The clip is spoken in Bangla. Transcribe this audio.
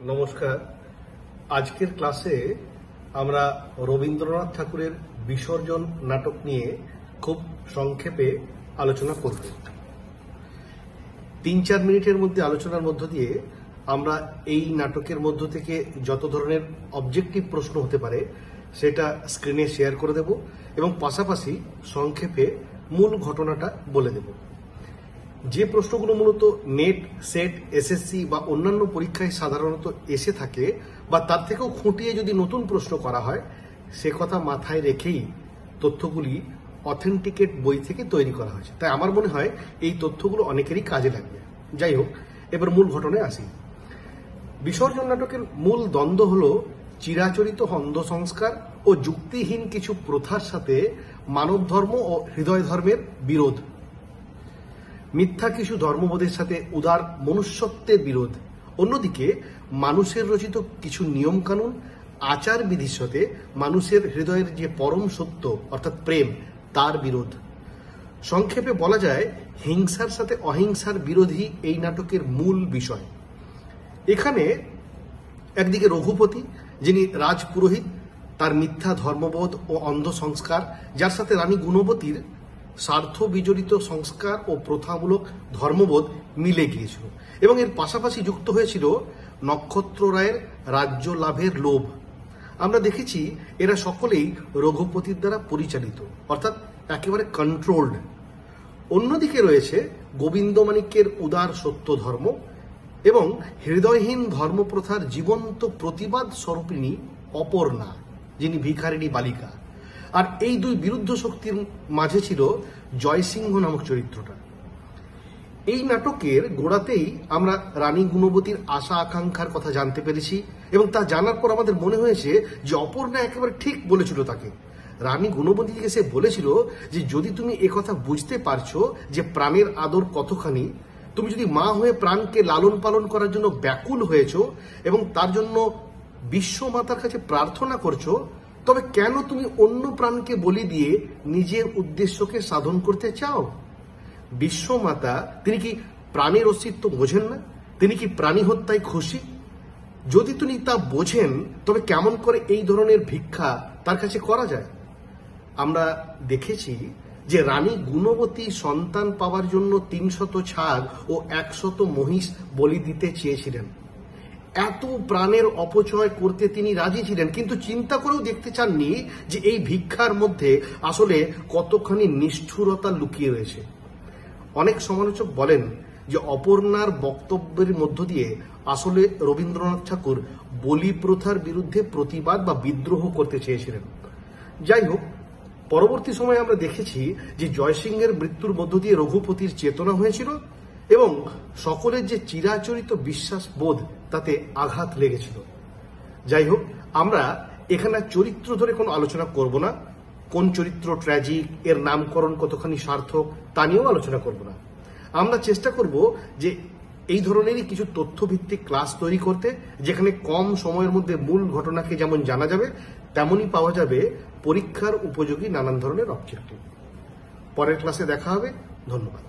নমস্কার। আজকের ক্লাসে আমরা রবীন্দ্রনাথ ঠাকুরের বিসর্জন নাটক নিয়ে খুব সংক্ষেপে আলোচনা করব। ৩-৪ মিনিটের মধ্যে আলোচনার মধ্য দিয়ে আমরা এই নাটকের মধ্য থেকে যত ধরনের অবজেক্টিভ প্রশ্ন হতে পারে সেটা স্ক্রিনে শেয়ার করে দেব এবং পাশাপাশি সংক্ষেপে মূল ঘটনাটা বলে দেব। যে প্রশ্নগুলো মূলত নেট, সেট, এসএসসি বা অন্যান্য পরীক্ষায় সাধারণত এসে থাকে বা তার থেকেও খুঁটিয়ে যদি নতুন প্রশ্ন করা হয়, সে কথা মাথায় রেখেই তথ্যগুলি অথেন্টিকেট বই থেকে তৈরি করা হয়েছে। তাই আমার মনে হয় এই তথ্যগুলো অনেকেরই কাজে লাগবে। যাই হোক, এবার মূল ঘটনায় আসি। বিসর্জন নাটকের মূল দ্বন্দ্ব হল চিরাচরিত অন্ধ সংস্কার ও যুক্তিহীন কিছু প্রথার সাথে মানব ধর্ম ও হৃদয় ধর্মের বিরোধ। মিথ্যা কিছু ধর্মবোধের সাথে উদার মনুষ্যত্বের বিরোধ। অন্যদিকে মানুষের রচিত কিছু নিয়মকানুন, আচার বিধির সাথে মানুষের হৃদয়ের যে পরম সত্য অর্থাৎ প্রেম, তার বিরোধ। সংক্ষেপে বলা যায়, হিংসার সাথে অহিংসার বিরোধী এই নাটকের মূল বিষয়। এখানে একদিকে রঘুপতি, যিনি রাজপুরোহিত, তার মিথ্যা ধর্মবোধ ও অন্ধ সংস্কার, যার সাথে রানী গুণবতীর স্বার্থ বিজড়িত সংস্কার ও প্রথামূলক ধর্মবোধ মিলে গিয়েছিল এবং এর পাশাপাশি যুক্ত হয়েছিল নক্ষত্র রায়ের রাজ্য লাভের লোভ। আমরা দেখেছি এরা সকলেই রঘুপতির দ্বারা পরিচালিত, অর্থাৎ একেবারে কন্ট্রোলড। অন্যদিকে রয়েছে গোবিন্দমাণিক্যের উদার সত্য ধর্ম এবং হৃদয়হীন ধর্মপ্রথার জীবন্ত প্রতিবাদ স্বরূপিণী অপর্ণা, যিনি ভিখারিণী বালিকা। আর এই দুই বিরুদ্ধ শক্তির মাঝে ছিল জয়সিংহ নামক চরিত্রটা। এই নাটকের গোড়াতেই আমরা রানী গুণবতীর আশা আকাঙ্ক্ষার কথা জানতে পেরেছি এবং তা জানার পর আমাদের মনে হয়েছে যে অপর্ণা একেবারে ঠিক বলেছিল তাকে। রানী গুণবতীকে সে বলেছিল যে যদি তুমি একথা বুঝতে পারছো যে প্রাণের আদর কতখানি, তুমি যদি মা হয়ে প্রাণকে লালন পালন করার জন্য ব্যাকুল হয়েছো এবং তার জন্য বিশ্বমাতার কাছে প্রার্থনা করছো, তবে কেন তুমি অন্য প্রাণকে বলি দিয়ে নিজের উদ্দেশ্যকে সাধন করতে চাও? বিশ্বমাতা তিনি কি প্রাণের অস্তিত্ব বোঝেন না? তিনি কি প্রাণী হত্যায় খুশি? যদি তিনি তা বোঝেন, তবে কেমন করে এই ধরনের ভিক্ষা তার কাছে করা যায়? আমরা দেখেছি যে রানী গুণবতী সন্তান পাওয়ার জন্য ৩০০ ছাগ ও ১০০ মহিষ বলি দিতে চেয়েছিলেন। এত প্রাণের অপচয় করতে তিনি রাজি ছিলেন, কিন্তু চিন্তা করেও দেখতে চাননি যে এই ভিক্ষার মধ্যে আসলে কতখানি নিষ্ঠুরতা লুকিয়ে রয়েছে। অনেক সমালোচক বলেন যে অপর্ণার বক্তব্যের মধ্য দিয়ে আসলে রবীন্দ্রনাথ ঠাকুর বলি প্রথার বিরুদ্ধে প্রতিবাদ বা বিদ্রোহ করতে চেয়েছিলেন। যাই হোক, পরবর্তী সময়ে আমরা দেখেছি যে জয়সিংহের মৃত্যুর মধ্য দিয়ে রঘুপতির চেতনা হয়েছিল এবং সকলের যে চিরাচরিত বিশ্বাস বোধ তাতে আঘাত লেগেছিল। যাই হোক, আমরা এখানে চরিত্র ধরে কোনো আলোচনা করব না। কোন চরিত্র ট্র্যাজিক, এর নামকরণ কতখানি সার্থক, তা নিয়েও আলোচনা করব না। আমরা চেষ্টা করব যে এই ধরনেরই কিছু তথ্যভিত্তিক ক্লাস তৈরি করতে, যেখানে কম সময়ের মধ্যে মূল ঘটনাকে যেমন জানা যাবে, তেমনই পাওয়া যাবে পরীক্ষার উপযোগী নানান ধরনের অবজেক্টিভ। পরের ক্লাসে দেখা হবে। ধন্যবাদ।